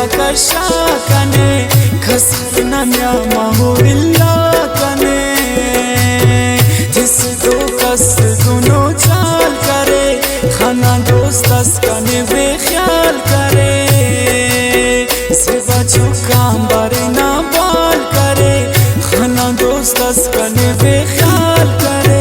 कशा कने खसना माहुरिल्ला कने जिस दो कस दोनों चाल करे खाना दोस्तस कने बेख्याल करे से बचू काम बारे ना बाल करे खाना दोस्तस कने बेख्याल करे।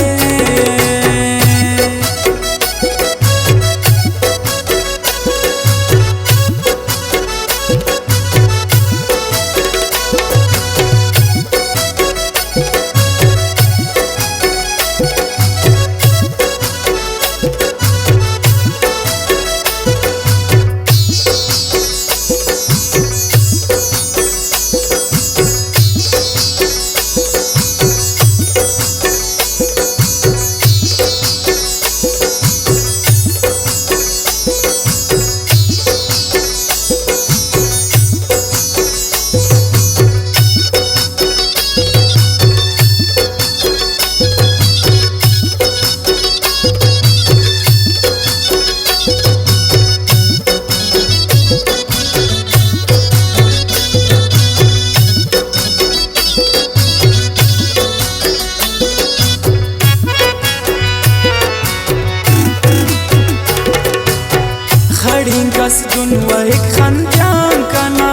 कस दुन वही खंजान कना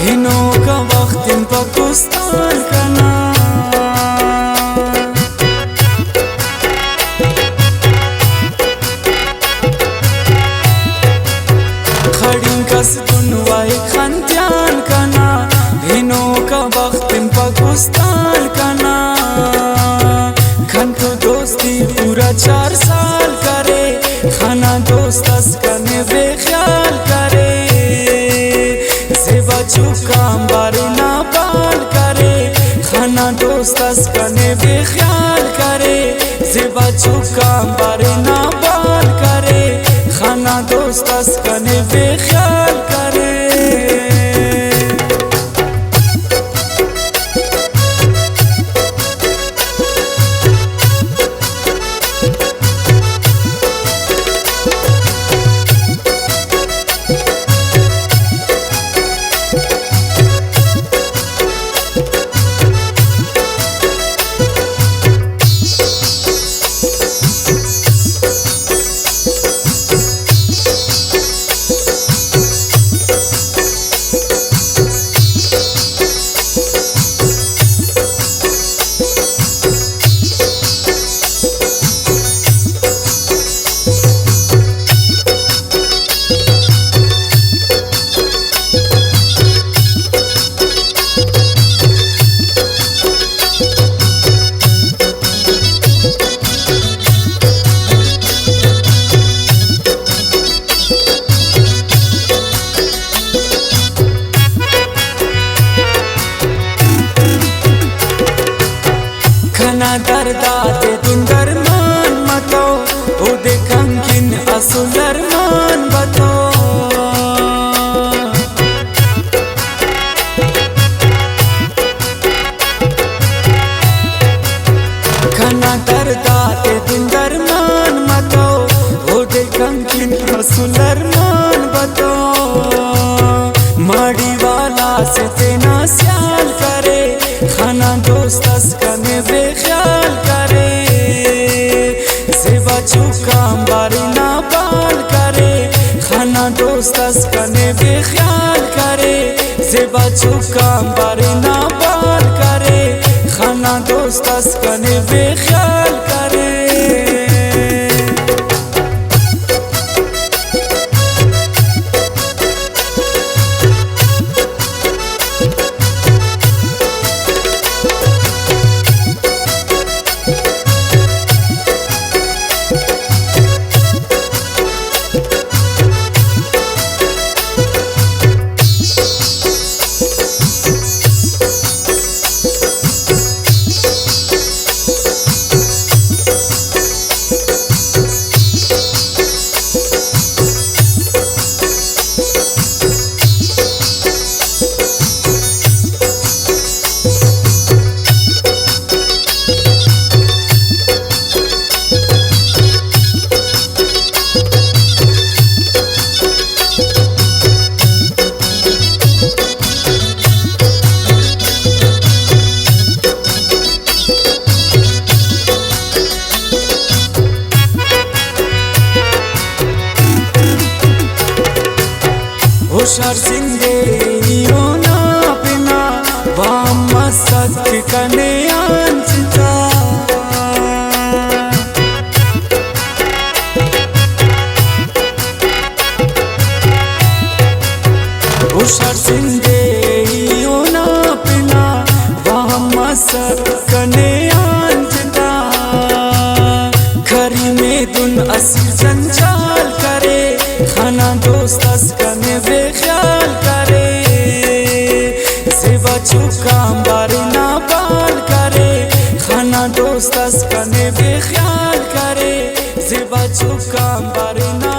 हिनो का वक्त इन पाकिस्तान कना खड़ी कस दुन वही खंजान कना हिनो का वक्त इन पाकिस्तान कना खन तो दोस्ती पूरा 4 साल करे खाना दोस्तस कने बेख्याल करे से बचू काम बारे ना बाल करे खाना दोस्तस कने बेख्याल करे से बचू काम बारे ना बाल करे खाना दोस्तस कने बेख्याल करे। दर्दाते तुम दरमान मतो ओ देखं किन असुल दरमान बतो खना दर्दाते तुम दरमान मतो ओ देखं किन असुल दरमान बतो माड़ी वाला से तेना स्याल करे खाना दोस्तस कने बेख्याल करे से बचू काम बारी ना बाल करे खाना दोस्तस कने बेख्याल करे से बचू काम बारी ना बाल करे खाना दोस्तस कने बेख्याल करे। हुशार सिंधे योना पिना वामा सत्य कने आंचता हुशार सिंधे योना पिना वामा सत्य कने आंचता खरी में दुन असीर जंजाल करे खाना दोस्त कने बेख्याल करे सेवा चुकाम बारे ना बाल करे खाना दोस्त कने बेख्याल करे सेवा चुकाम बारे ना